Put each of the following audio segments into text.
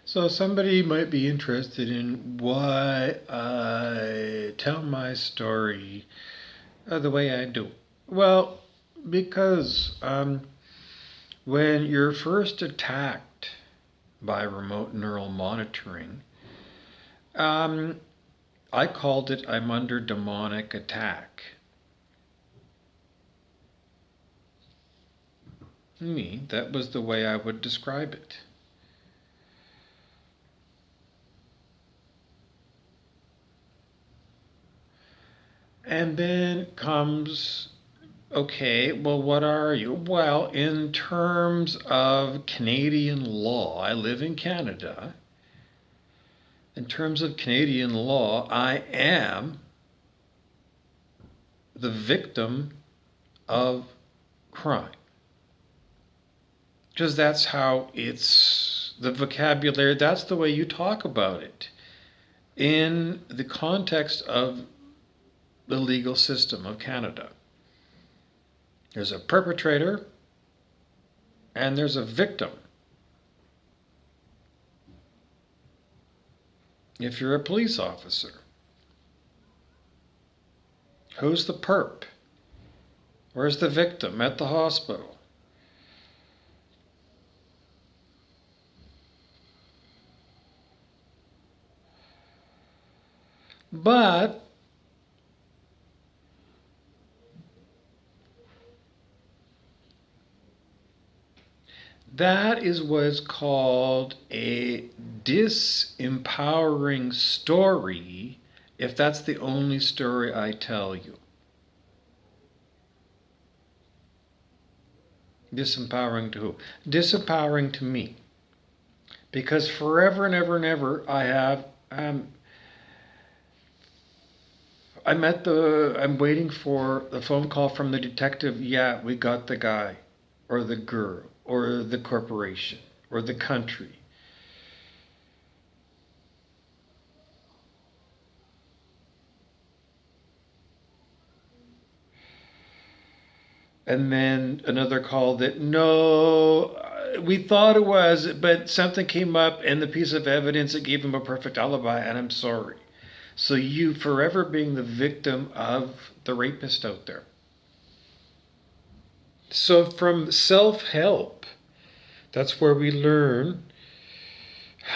So somebody might be interested in why I tell my story the way I do. Well, because when you're first attacked by remote neural monitoring, um, I called it I'm under demonic attack. That was the way I would describe it. And then comes, okay, well, what are you? Well, in terms of Canadian law, I live in Canada. In terms of Canadian law, I am the victim of crime. Because that's how it's the vocabulary, that's the way you talk about it in the context of the legal system of Canada. There's a perpetrator and there's a victim. If you're a police officer, who's the perp? Where's the victim? At the hospital. But that is what's called a disempowering story if that's the only story I tell you. Disempowering to who? Disempowering to me. Because forever and ever and ever I have I'm waiting for the phone call from the detective. Yeah, we got the guy or the girl or the corporation or the country. And then another call that no, we thought it was, but something came up and the piece of evidence that gave him a perfect alibi, and I'm sorry. So you forever being the victim of the rapist out there. So from self help, that's where we learn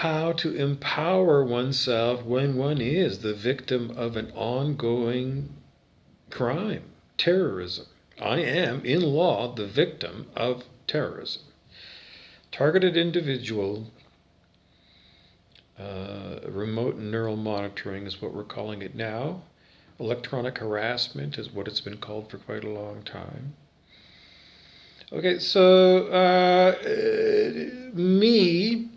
how to empower oneself when one is the victim of an ongoing crime, terrorism. I am, in law, the victim of terrorism. Targeted individual, remote neural monitoring is what we're calling it now. Electronic harassment is what it's been called for quite a long time. Okay, so me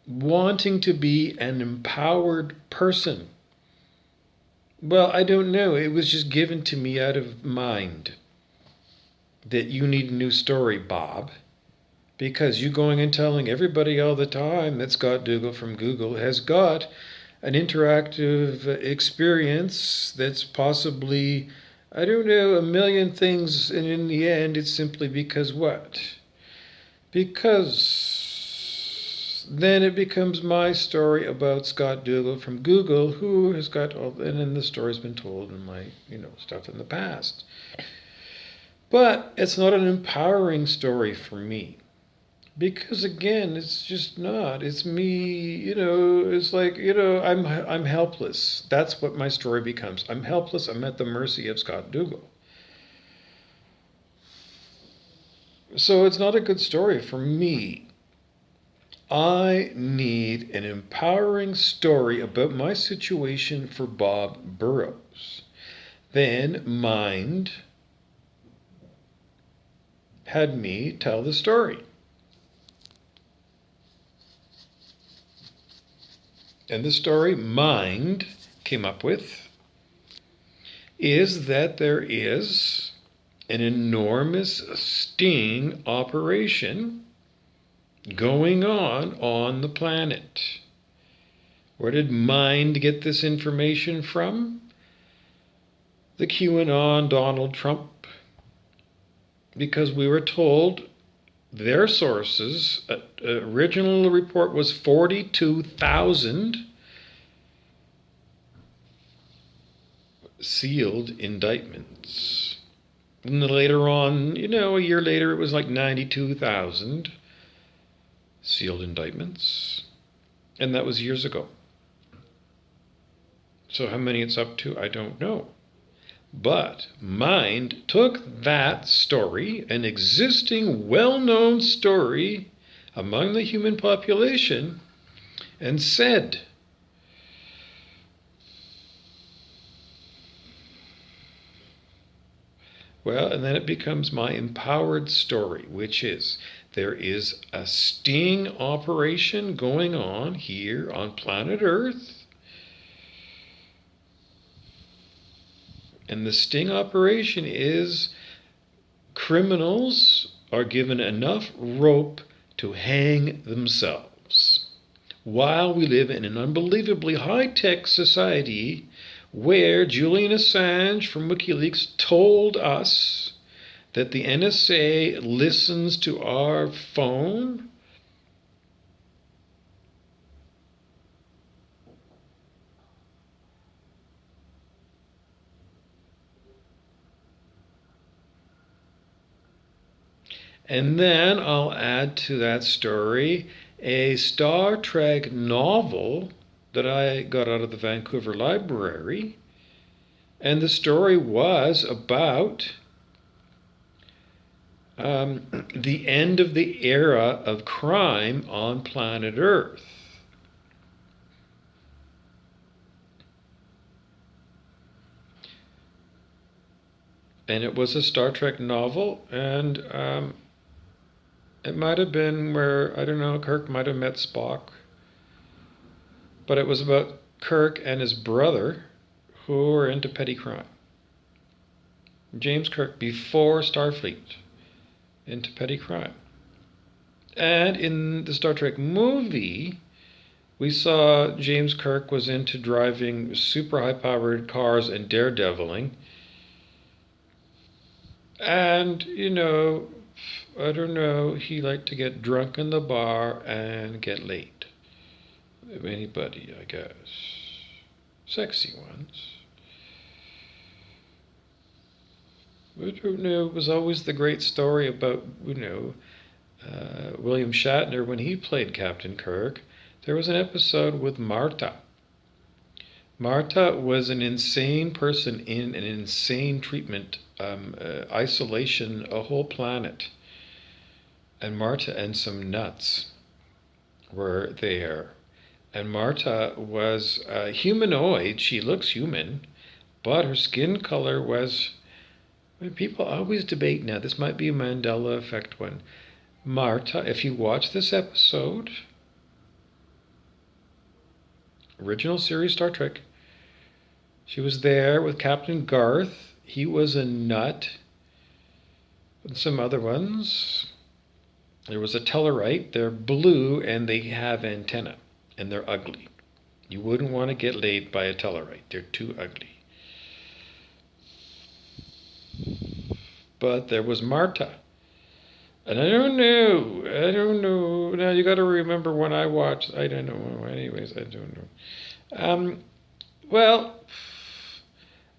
wanting to be an empowered person. Well, I don't know. It was just given to me out of mind that you need a new story, Bob. Because you going and telling everybody all the time that Scott Dougal from Google has got an interactive experience that's possibly, I don't know, a million things, and in the end, it's simply because what? Because then it becomes my story about Scott Dougal from Google, who has got all, and then the story's been told in my, stuff in the past. But it's not an empowering story for me. Because again, it's just not. It's me, it's like, I'm helpless. That's what my story becomes. I'm helpless. I'm at the mercy of Scott Dougal. So it's not a good story for me. I need an empowering story about my situation for Bob Burrows. Then Mind had me tell the story. And the story Mind came up with is that there is an enormous sting operation going on the planet. Where did Mind get this information from? The QAnon Donald Trump. Because we were told their sources, original report was 42,000 sealed indictments. And later on, a year later, it was like 92,000 sealed indictments. And that was years ago. So how many it's up to, I don't know. But Mind took that story, an existing well-known story among the human population, and said, well, and then it becomes my empowered story, which is there is a sting operation going on here on planet Earth. And the sting operation is criminals are given enough rope to hang themselves. While we live in an unbelievably high-tech society where Julian Assange from WikiLeaks told us that the NSA listens to our phone. And then I'll add to that story a Star Trek novel that I got out of the Vancouver Library. And the story was about the end of the era of crime on planet Earth. And it was a Star Trek novel, and it might have been where, I don't know, Kirk might have met Spock. But it was about Kirk and his brother who were into petty crime. James Kirk before Starfleet, into petty crime. And in the Star Trek movie, we saw James Kirk was into driving super high-powered cars and daredeviling. And, I don't know, he liked to get drunk in the bar and get late. Anybody, I guess. Sexy ones. I don't know, it was always the great story about, William Shatner when he played Captain Kirk. There was an episode with Marta. Marta was an insane person in an insane treatment, isolation, a whole planet. And Marta and some nuts were there. And Marta was humanoid. She looks human, but her skin color was... people always debate now. This might be a Mandela effect one. Marta, if you watch this episode, original series Star Trek, she was there with Captain Garth. He was a nut. And some other ones. There was a Tellarite. They're blue and they have antenna. And they're ugly. You wouldn't want to get laid by a Tellarite. They're too ugly. But there was Marta. And I don't know. Now you got to remember when I watched, I don't know. Anyways, I don't know. Well,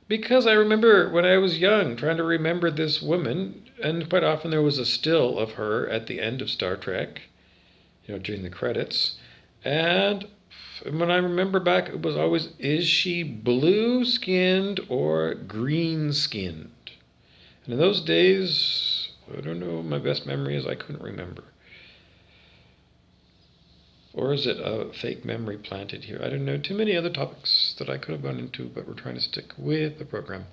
because I remember when I was young trying to remember this woman, and quite often there was a still of her at the end of Star Trek, during the credits. And when I remember back, it was always, is she blue-skinned or green-skinned? And in those days, I don't know, my best memory is I couldn't remember. Or is it a fake memory planted here? I don't know. Too many other topics that I could have gone into, but we're trying to stick with the program.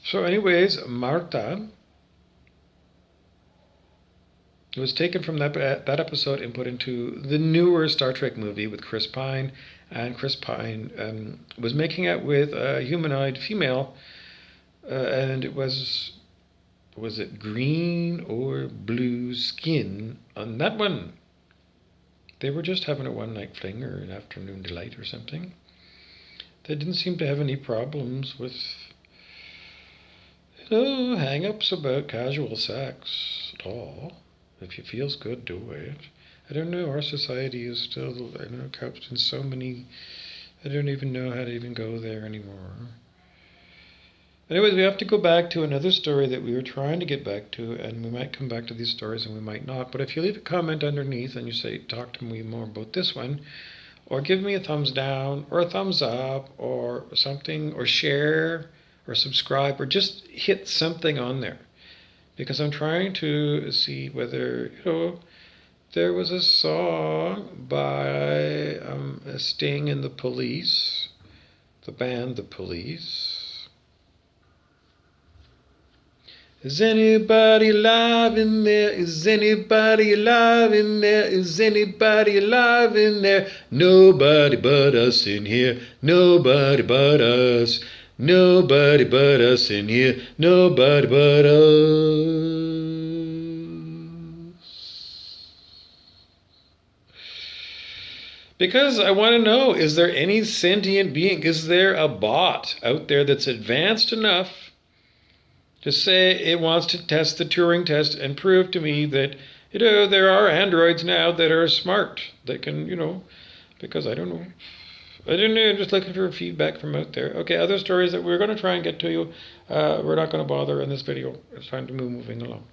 So anyways, Marta was taken from that episode and put into the newer Star Trek movie with Chris Pine. And Chris Pine was making out with a humanoid female, and it was it green or blue skin on that one? They were just having a one-night fling or an afternoon delight or something. They didn't seem to have any problems with No hang-ups about casual sex at all. If it feels good, do it. I don't know, our society is still, couched in so many, I don't even know how to even go there anymore. Anyways, we have to go back to another story that we were trying to get back to, and we might come back to these stories and we might not. But if you leave a comment underneath and you say, talk to me more about this one, or give me a thumbs down, or a thumbs up, or something, or share, or subscribe, or just hit something on there. Because I'm trying to see whether, there was a song by Sting and the Police, the band The Police. Is anybody alive in there? Is anybody alive in there? Is anybody alive in there? Nobody but us in here. Nobody but us. Nobody but us in here. Nobody but us. Because I want to know, is there any sentient being? Is there a bot out there that's advanced enough to say it wants to test the Turing test and prove to me that, there are androids now that are smart. They can, because I don't know. I don't know. I'm just looking for feedback from out there. Okay, other stories that we're going to try and get to you. We're not going to bother in this video. It's time to moving along.